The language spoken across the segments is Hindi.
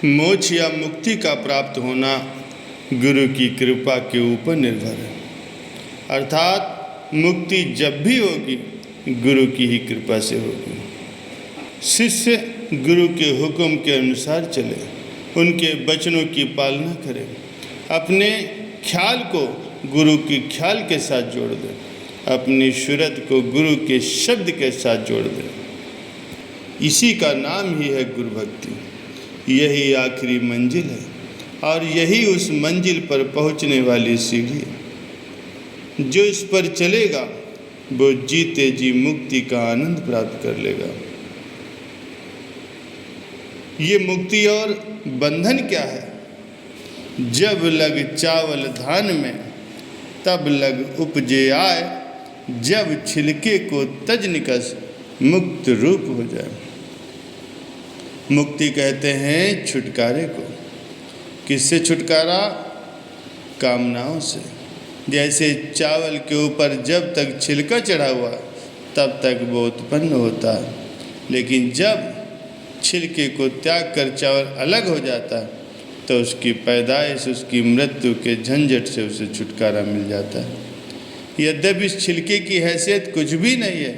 मोक्ष या मुक्ति का प्राप्त होना गुरु की कृपा के ऊपर निर्भर है। अर्थात मुक्ति जब भी होगी गुरु की ही कृपा से होगी। शिष्य गुरु के हुक्म के अनुसार चले, उनके वचनों की पालना करें, अपने ख्याल को गुरु के ख्याल के साथ जोड़ दें, अपनी सूरत को गुरु के शब्द के साथ जोड़ दें। इसी का नाम ही है गुरु भक्ति। यही आखिरी मंजिल है और यही उस मंजिल पर पहुंचने वाली सीढ़ी है। जो इस पर चलेगा वो जीते जी मुक्ति का आनंद प्राप्त कर लेगा। ये मुक्ति और बंधन क्या है? जब लग चावल धान में तब लग उपजे आए, जब छिलके को तज निकस मुक्त रूप हो जाए। मुक्ति कहते हैं छुटकारे को। किससे छुटकारा? कामनाओं से। जैसे चावल के ऊपर जब तक छिलका चढ़ा हुआ तब तक वो उत्पन्न होता है, लेकिन जब छिलके को त्याग कर चावल अलग हो जाता है तो उसकी पैदाइश, उसकी मृत्यु के झंझट से उसे छुटकारा मिल जाता है। यद्यपि इस छिलके की हैसियत कुछ भी नहीं है,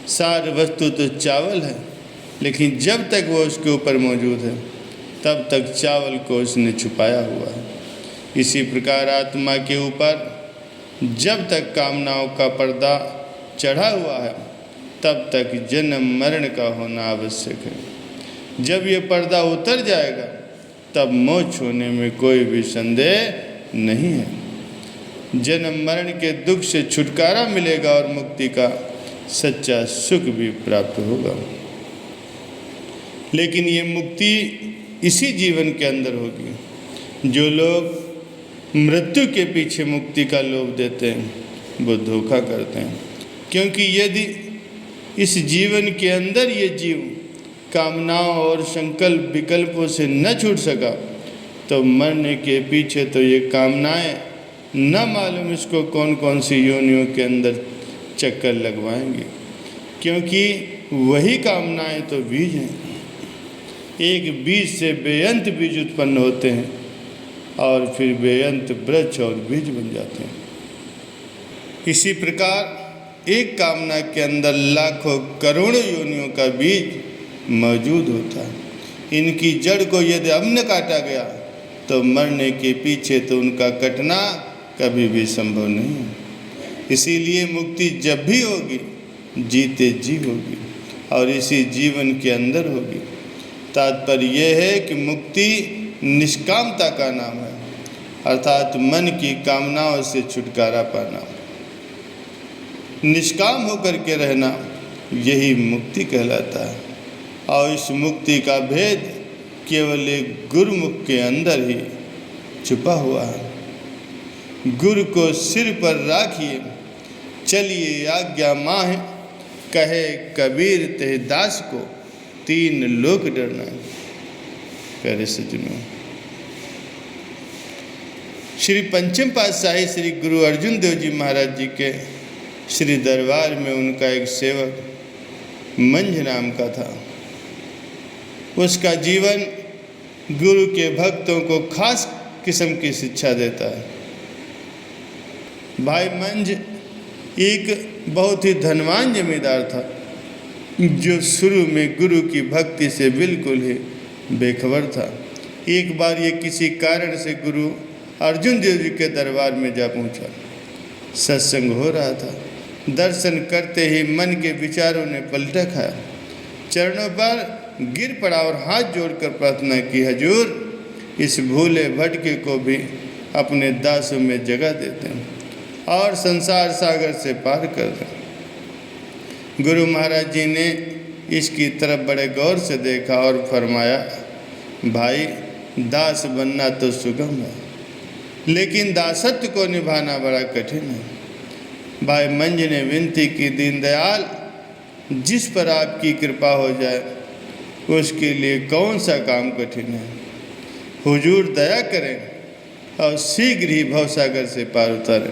सार वस्तु तो चावल है, लेकिन जब तक वो उसके ऊपर मौजूद है तब तक चावल को उसने छुपाया हुआ है। इसी प्रकार आत्मा के ऊपर जब तक कामनाओं का पर्दा चढ़ा हुआ है तब तक जन्म मरण का होना आवश्यक है। जब ये पर्दा उतर जाएगा तब मोक्ष होने में कोई भी संदेह नहीं है। जन्म मरण के दुख से छुटकारा मिलेगा और मुक्ति का सच्चा सुख भी प्राप्त होगा। लेकिन ये मुक्ति इसी जीवन के अंदर होगी। जो लोग मृत्यु के पीछे मुक्ति का लोभ देते हैं वो धोखा करते हैं, क्योंकि यदि इस जीवन के अंदर ये जीव कामनाओं और संकल्प विकल्पों से न छूट सका तो मरने के पीछे तो ये कामनाएं न मालूम इसको कौन कौन सी योनियों के अंदर चक्कर लगवाएंगे, क्योंकि वही कामनाएं तो बीज हैं। एक बीज से बेअंत बीज उत्पन्न होते हैं और फिर बेअंत वृक्ष और बीज बन जाते हैं। इसी प्रकार एक कामना के अंदर लाखों करोड़ों योनियों का बीज मौजूद होता है। इनकी जड़ को यदि अब न काटा गया तो मरने के पीछे तो उनका कटना कभी भी संभव नहीं है। इसीलिए मुक्ति जब भी होगी जीते जी होगी और इसी जीवन के अंदर होगी। तात्पर्य यह है कि मुक्ति निष्कामता का नाम है, अर्थात मन की कामनाओं से छुटकारा पाना, निष्काम होकर के रहना, यही मुक्ति कहलाता है। और इस मुक्ति का भेद केवल एक गुरुमुख के अंदर ही छुपा हुआ है। गुरु को सिर पर राखिए, चलिए आज्ञा माहे, कहे कबीर ते दास को, तीन लोक डरना। प्यारे सज्जनों, श्री पंचम पातशाही श्री गुरु अर्जुन देव जी महाराज जी के श्री दरबार में उनका एक सेवक मंझ नाम का था। उसका जीवन गुरु के भक्तों को खास किस्म की शिक्षा देता है। भाई मंझ एक बहुत ही धनवान जमींदार था जो शुरू में गुरु की भक्ति से बिल्कुल ही बेखबर था। एक बार ये किसी कारण से गुरु अर्जुन देव जी के दरबार में जा पहुंचा। सत्संग हो रहा था। दर्शन करते ही मन के विचारों ने पलटा खाया। चरणों पर गिर पड़ा और हाथ जोड़कर प्रार्थना की, हजूर इस भूले भटके को भी अपने दासों में जगह देते हैं और संसार सागर से पार कर दें। गुरु महाराज जी ने इसकी तरफ बड़े गौर से देखा और फरमाया, भाई दास बनना तो सुगम है, लेकिन दासत्व को निभाना बड़ा कठिन है। भाई मंझ ने विनती की, दीनदयाल जिस पर आपकी कृपा हो जाए उसके लिए कौन सा काम कठिन है। हुजूर दया करें और शीघ्र ही भवसागर से पार उतारें।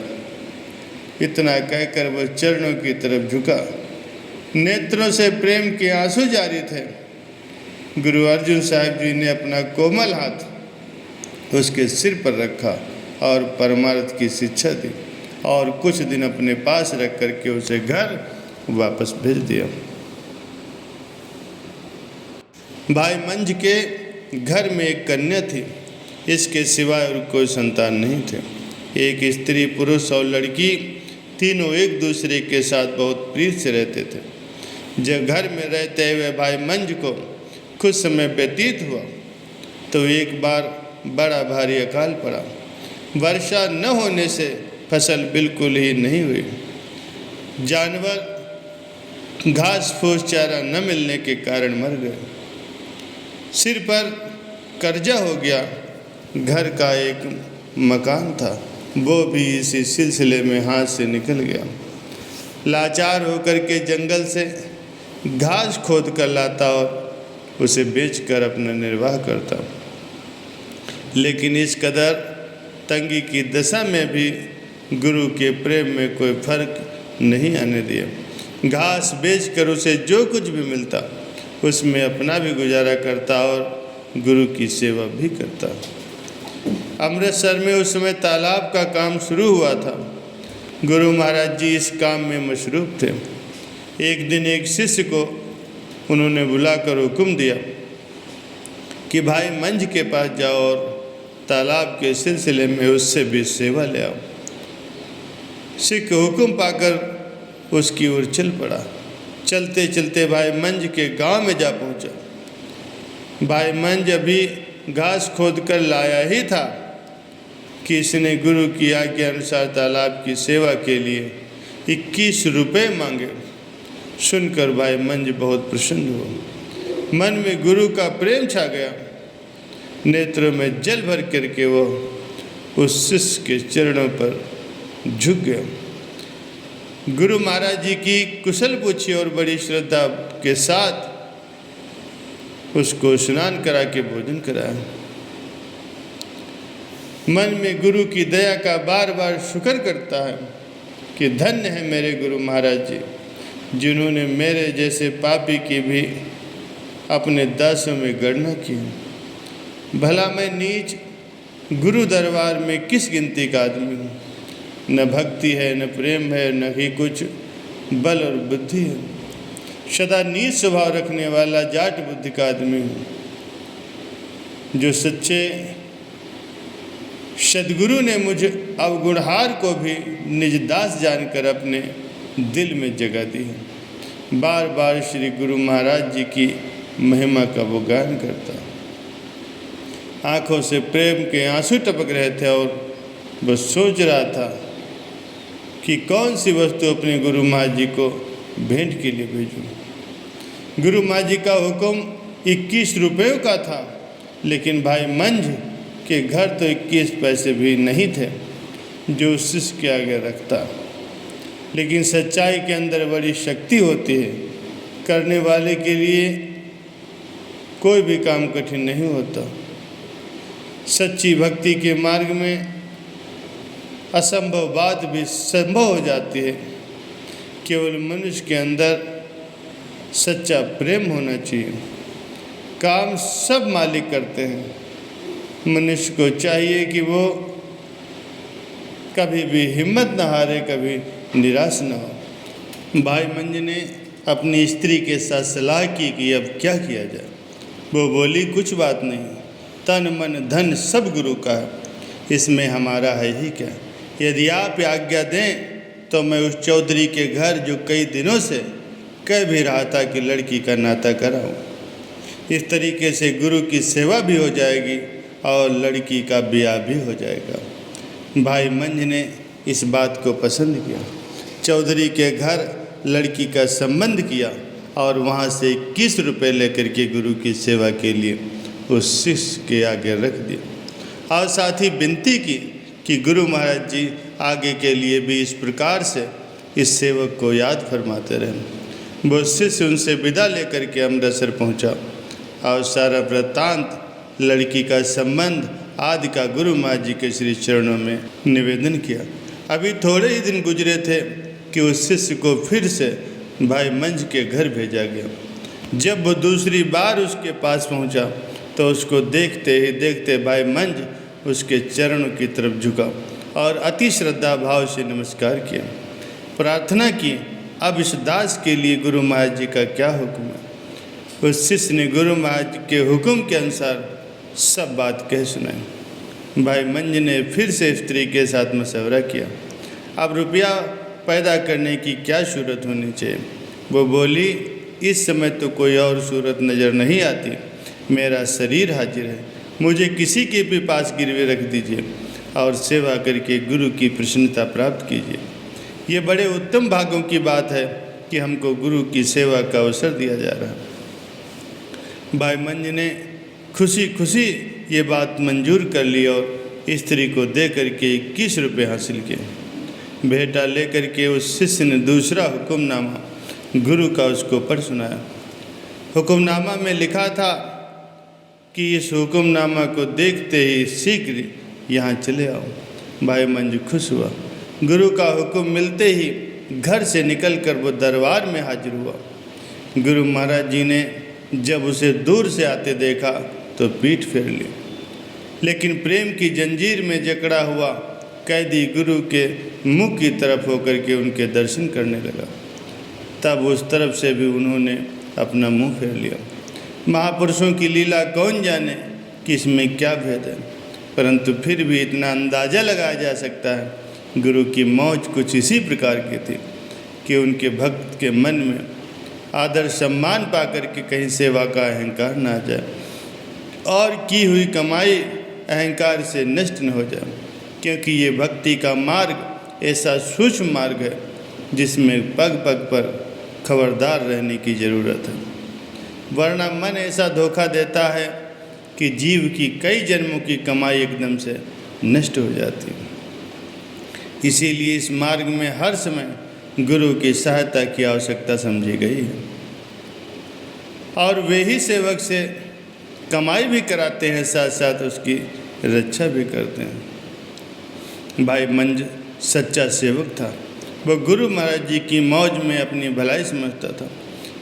इतना कहकर वह चरणों की तरफ झुका। नेत्रों से प्रेम के आंसू जारी थे। गुरु अर्जुन साहिब जी ने अपना कोमल हाथ उसके सिर पर रखा और परमार्थ की शिक्षा दी और कुछ दिन अपने पास रख करके उसे घर वापस भेज दिया। भाई मंझ के घर में एक कन्या थी, इसके सिवाय और कोई संतान नहीं थे। एक स्त्री, पुरुष और लड़की तीनों एक दूसरे के साथ बहुत प्रीत से रहते थे। जब घर में रहते हुए भाई मंझ को कुछ समय व्यतीत हुआ तो एक बार बड़ा भारी अकाल पड़ा। वर्षा न होने से फसल बिल्कुल ही नहीं हुई। जानवर घास फूस चारा न मिलने के कारण मर गए। सिर पर कर्जा हो गया। घर का एक मकान था, वो भी इसी सिलसिले में हाथ से निकल गया। लाचार होकर के जंगल से घास खोद कर लाता और उसे बेचकर अपना निर्वाह करता। लेकिन इस कदर तंगी की दशा में भी गुरु के प्रेम में कोई फर्क नहीं आने दिया। घास बेचकर उसे जो कुछ भी मिलता उसमें अपना भी गुजारा करता और गुरु की सेवा भी करता। अमृतसर में उस समय तालाब का काम शुरू हुआ था। गुरु महाराज जी इस काम में मशरूफ थे। एक दिन एक शिष्य को उन्होंने बुलाकर हुक्म दिया कि भाई मंझ के पास जाओ और तालाब के सिलसिले में उससे भी सेवा ले आओ। सिख हुक्म पाकर उसकी ओर चल पड़ा। चलते चलते भाई मंझ के गांव में जा पहुंचा। भाई मंझ अभी घास खोद कर लाया ही था कि इसने गुरु की आज्ञा अनुसार तालाब की सेवा के लिए 21 रुपये मांगे। सुनकर भाई मंझ बहुत प्रसन्न हुआ। मन में गुरु का प्रेम छा गया। नेत्रों में जल भर करके वो उस शिष्य के चरणों पर झुक गया। गुरु महाराज जी की कुशल पूछी और बड़ी श्रद्धा के साथ उसको स्नान करा के भोजन कराया। मन में गुरु की दया का बार बार शुक्र करता है कि धन्य है मेरे गुरु महाराज जी, जिन्होंने मेरे जैसे पापी की भी अपने दासों में गणना की। भला मैं नीच गुरु दरबार में किस गिनती का आदमी हूँ। न भक्ति है, न प्रेम है, न ही कुछ बल और बुद्धि है। सदा नीच स्वभाव रखने वाला जाट बुद्धि का आदमी हूँ। जो सच्चे सदगुरु ने मुझे अवगुणहार को भी निज दास जानकर अपने दिल में जगह दी है। बार बार श्री गुरु महाराज जी की महिमा का वो गान करता। आँखों से प्रेम के आंसू टपक रहे थे और वह सोच रहा था कि कौन सी वस्तु अपने गुरु महाराज जी को भेंट के लिए भेजूं। गुरु महाराज जी का हुक्म 21 रुपयों का था, लेकिन भाई मंझ के घर तो 21 पैसे भी नहीं थे जो शिष्य के आगे रखता। लेकिन सच्चाई के अंदर बड़ी शक्ति होती है। करने वाले के लिए कोई भी काम कठिन नहीं होता। सच्ची भक्ति के मार्ग में असंभव बात भी संभव हो जाती है। केवल मनुष्य के अंदर सच्चा प्रेम होना चाहिए। काम सब मालिक करते हैं। मनुष्य को चाहिए कि वो कभी भी हिम्मत न हारे, कभी निराश न हो। भाई मंझ ने अपनी स्त्री के साथ सलाह की कि अब क्या किया जाए। वो बोली, कुछ बात नहीं, तन मन धन सब गुरु का है, इसमें हमारा है ही क्या। यदि आप आज्ञा दें तो मैं उस चौधरी के घर, जो कई दिनों से कह भी रहा था कि लड़की का नाता कराऊं, इस तरीके से गुरु की सेवा भी हो जाएगी और लड़की का ब्याह भी हो जाएगा। भाई मंझ ने इस बात को पसंद किया। चौधरी के घर लड़की का संबंध किया और वहाँ से 21 रुपये लेकर के गुरु की सेवा के लिए उस शिष्य के आगे रख दिया और साथ ही विनती की कि गुरु महाराज जी आगे के लिए भी इस प्रकार से इस सेवक को याद फरमाते रहें। वो शिष्य उनसे विदा लेकर के अमृतसर पहुँचा और सारा वृत्तांत, लड़की का संबंध आदि का गुरु महाराज जी के श्री चरणों में निवेदन किया। अभी थोड़े ही दिन गुजरे थे कि उस शिष्य को फिर से भाई मंझ के घर भेजा गया। जब वो दूसरी बार उसके पास पहुंचा तो उसको देखते ही देखते भाई मंज उसके चरणों की तरफ झुका और अति श्रद्धा भाव से नमस्कार किया। प्रार्थना की, अब इस दास के लिए गुरु महाराज जी का क्या हुक्म है। उस शिष्य ने गुरु महाराज के हुक्म के अनुसार सब बात कह सुनाई। भाई मंज ने फिर से स्त्री के साथ मशवरा किया, अब रुपया पैदा करने की क्या सूरत होनी चाहिए। वो बोली, इस समय तो कोई और सूरत नज़र नहीं आती, मेरा शरीर हाजिर है, मुझे किसी के भी पास गिरवे रख दीजिए और सेवा करके गुरु की प्रसन्नता प्राप्त कीजिए। ये बड़े उत्तम भागों की बात है कि हमको गुरु की सेवा का अवसर दिया जा रहा है। भाई मंज ने खुशी खुशी ये बात मंजूर कर ली और स्त्री को दे करके 21 रुपये हासिल किए। भेंटा लेकर के उस शिष्य ने दूसरा हुक्मनामा गुरु का उसको पढ़ सुनाया। हुक्मनामा में लिखा था कि इस हुक्मनामा को देखते ही शीघ्र यहाँ चले आओ। भाई मंज खुश हुआ। गुरु का हुक्म मिलते ही घर से निकलकर वो दरबार में हाजिर हुआ। गुरु महाराज जी ने जब उसे दूर से आते देखा तो पीठ फेर ली, लेकिन प्रेम की जंजीर में जकड़ा हुआ कैदी गुरु के मुख की तरफ होकर के उनके दर्शन करने लगा। तब उस तरफ से भी उन्होंने अपना मुंह फेर लिया। महापुरुषों की लीला कौन जाने कि इसमें क्या भेद है, परंतु फिर भी इतना अंदाज़ा लगाया जा सकता है गुरु की मौज कुछ इसी प्रकार की थी कि उनके भक्त के मन में आदर सम्मान पाकर के कहीं सेवा का अहंकार ना आ जाए और की हुई कमाई अहंकार से नष्ट न हो जाए, क्योंकि ये भक्ति का मार्ग ऐसा सूक्ष्म मार्ग है जिसमें पग पग पर खबरदार रहने की ज़रूरत है, वरना मन ऐसा धोखा देता है कि जीव की कई जन्मों की कमाई एकदम से नष्ट हो जाती है। इसीलिए इस मार्ग में हर समय गुरु की सहायता की आवश्यकता समझी गई है और वे ही सेवक से कमाई भी कराते हैं, साथ साथ उसकी रक्षा भी करते हैं। भाई मंज सच्चा सेवक था। वह गुरु महाराज जी की मौज में अपनी भलाई समझता था।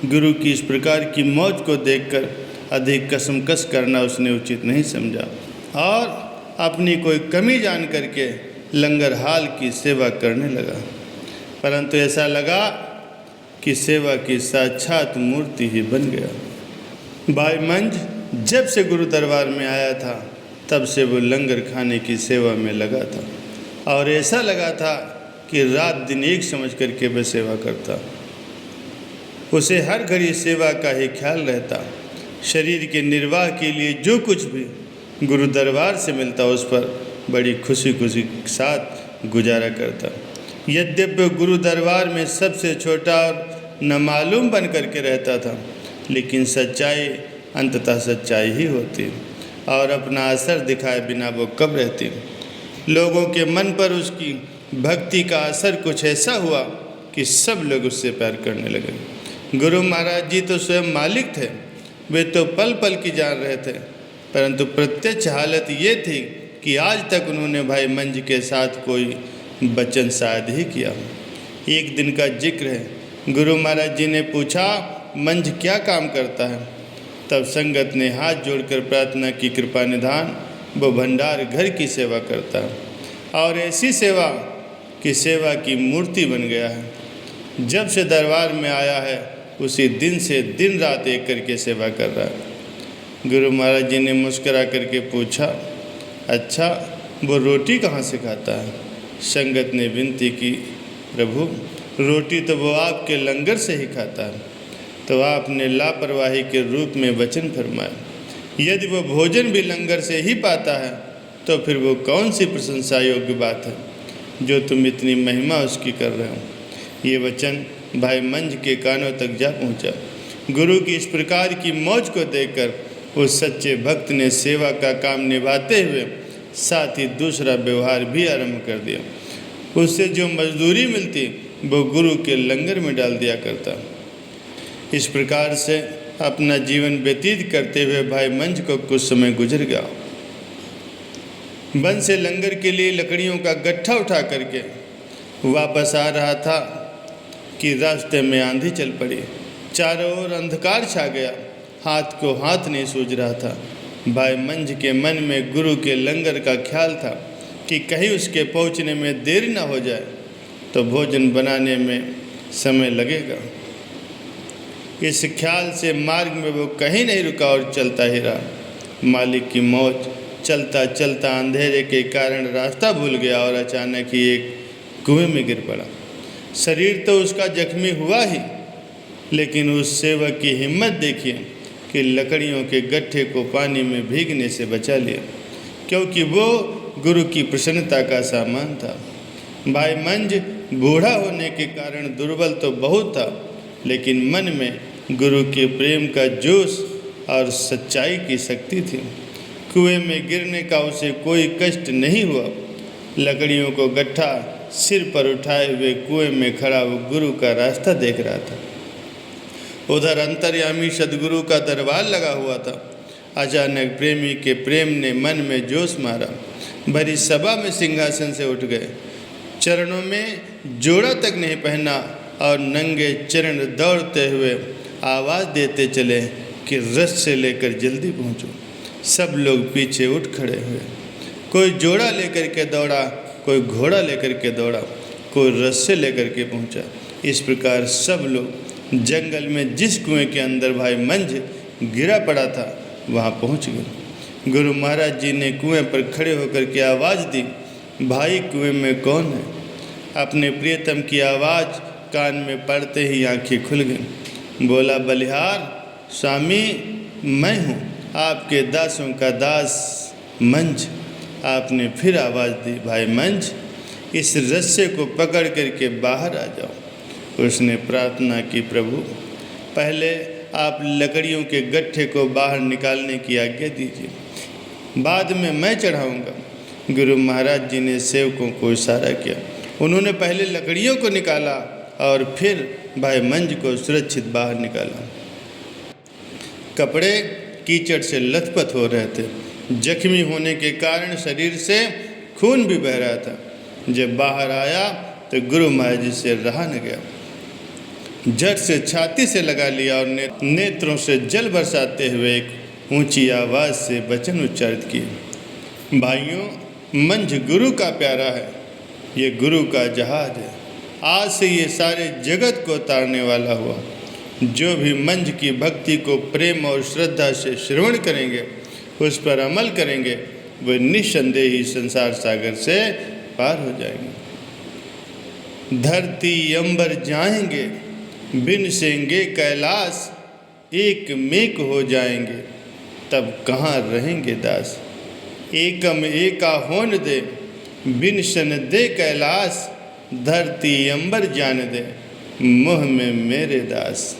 गुरु की इस प्रकार की मौज को देखकर अधिक कसमकस करना उसने उचित नहीं समझा और अपनी कोई कमी जान करके लंगर हाल की सेवा करने लगा, परंतु ऐसा लगा कि सेवा की साक्षात मूर्ति ही बन गया। भाई मंज जब से गुरु दरबार में आया था तब से वो लंगर खाने की सेवा में लगा था और ऐसा लगा था कि रात दिन एक समझ करके वह सेवा करता। उसे हर घड़ी सेवा का ही ख्याल रहता। शरीर के निर्वाह के लिए जो कुछ भी गुरु दरबार से मिलता उस पर बड़ी खुशी खुशी के साथ गुजारा करता। यद्यपि गुरु दरबार में सबसे छोटा और नामालूम बन करके रहता था, लेकिन सच्चाई अंततः सच्चाई ही होती और अपना असर दिखाए बिना वो कब रहती। लोगों के मन पर उसकी भक्ति का असर कुछ ऐसा हुआ कि सब लोग उससे प्यार करने लगे। गुरु महाराज जी तो स्वयं मालिक थे, वे तो पल पल की जान रहे थे, परंतु प्रत्यक्ष हालत ये थी कि आज तक उन्होंने भाई मंज के साथ कोई वचन शायद ही किया। एक दिन का जिक्र है, गुरु महाराज जी ने पूछा, मंज क्या काम करता है? तब संगत ने हाथ जोड़कर प्रार्थना की, कृपा निधान वो भंडार घर की सेवा करता है और ऐसी सेवा कि सेवा की मूर्ति बन गया है। जब से दरबार में आया है उसी दिन से दिन रात एक करके सेवा कर रहा है। गुरु महाराज जी ने मुस्करा करके पूछा, अच्छा वो रोटी कहाँ से खाता है? संगत ने विनती की, प्रभु रोटी तो वो आपके लंगर से ही खाता है। तो आपने लापरवाही के रूप में वचन फरमाया, यदि वो भोजन भी लंगर से ही पाता है तो फिर वो कौन सी प्रशंसा योग्य बात है जो तुम इतनी महिमा उसकी कर रहे हो। ये वचन भाई मंज के कानों तक जा पहुंचा। गुरु की इस प्रकार की मौज को देखकर उस सच्चे भक्त ने सेवा का काम निभाते हुए साथ ही दूसरा व्यवहार भी आरंभ कर दिया। उससे जो मजदूरी मिलती वो गुरु के लंगर में डाल दिया करता। इस प्रकार से अपना जीवन व्यतीत करते हुए भाई मंज को कुछ समय गुजर गया। वन से लंगर के लिए लकड़ियों का गट्ठा उठा करके वापस आ रहा था कि रास्ते में आंधी चल पड़ी। चारों ओर अंधकार छा गया, हाथ को हाथ नहीं सूझ रहा था। भाई मंझ के मन में गुरु के लंगर का ख्याल था कि कहीं उसके पहुंचने में देरी न हो जाए तो भोजन बनाने में समय लगेगा। इस ख्याल से मार्ग में वो कहीं नहीं रुका और चलता ही रहा। मालिक की मौज, चलता चलता अंधेरे के कारण रास्ता भूल गया और अचानक ही एक कुएं में गिर पड़ा। शरीर तो उसका जख्मी हुआ ही, लेकिन उस सेवक की हिम्मत देखिए कि लकड़ियों के गट्ठे को पानी में भीगने से बचा लिया, क्योंकि वो गुरु की प्रसन्नता का सामान था। भाई मंझ बूढ़ा होने के कारण दुर्बल तो बहुत था, लेकिन मन में गुरु के प्रेम का जोश और सच्चाई की शक्ति थी। कुएं में गिरने का उसे कोई कष्ट नहीं हुआ। लकड़ियों को गट्ठा सिर पर उठाए हुए कुएं में खड़ा वो गुरु का रास्ता देख रहा था। उधर अंतर्यामी सदगुरु का दरबार लगा हुआ था। अचानक प्रेमी के प्रेम ने मन में जोश मारा। भरी सभा में सिंहासन से उठ गए, चरणों में जोड़ा तक नहीं पहना और नंगे चरण दौड़ते हुए आवाज़ देते चले कि रथ से लेकर जल्दी पहुँचो। सब लोग पीछे उठ खड़े हुए। कोई जोड़ा लेकर के दौड़ा, कोई घोड़ा लेकर के दौड़ा, कोई रथ से लेकर के पहुँचा। इस प्रकार सब लोग जंगल में जिस कुएं के अंदर भाई मंझ गिरा पड़ा था वहाँ पहुँच गए। गुरु महाराज जी ने कुएं पर खड़े होकर के आवाज़ दी, भाई कुएं में कौन है? अपने प्रियतम की आवाज़ कान में पड़ते ही आंखें खुल गईं। बोला, बलिहार स्वामी मैं हूँ, आपके दासों का दास मंझ। आपने फिर आवाज़ दी, भाई मंझ इस रस्से को पकड़ करके बाहर आ जाओ। उसने प्रार्थना की, प्रभु पहले आप लकड़ियों के गट्ठे को बाहर निकालने की आज्ञा दीजिए, बाद में मैं चढ़ाऊँगा। गुरु महाराज जी ने सेवकों को इशारा किया। उन्होंने पहले लकड़ियों को निकाला और फिर भाई मंझ को सुरक्षित बाहर निकाला। कपड़े कीचड़ से लथपथ हो रहे थे। जख्मी होने के कारण शरीर से खून भी बह रहा था। जब बाहर आया तो गुरु महाराज जी से रहा न गया। झट से छाती से लगा लिया और नेत्रों से जल बरसाते हुए एक ऊंची आवाज़ से वचन उच्चारित किए, भाइयों मंझ गुरु का प्यारा है, ये गुरु का जहाज है। आज से ये सारे जगत को तारने वाला हुआ। जो भी मंझ की भक्ति को प्रेम और श्रद्धा से श्रवण करेंगे, उस पर अमल करेंगे, वे निस्संदेह ही संसार सागर से पार हो जाएंगे। धरती अंबर जाएंगे, बिन सेंगे कैलाश, एक मेक हो जाएंगे, तब कहाँ रहेंगे दास। एकम एका होन दे, बिन शन दे कैलाश, धरती अंबर जान दे, मोह में मेरे दास।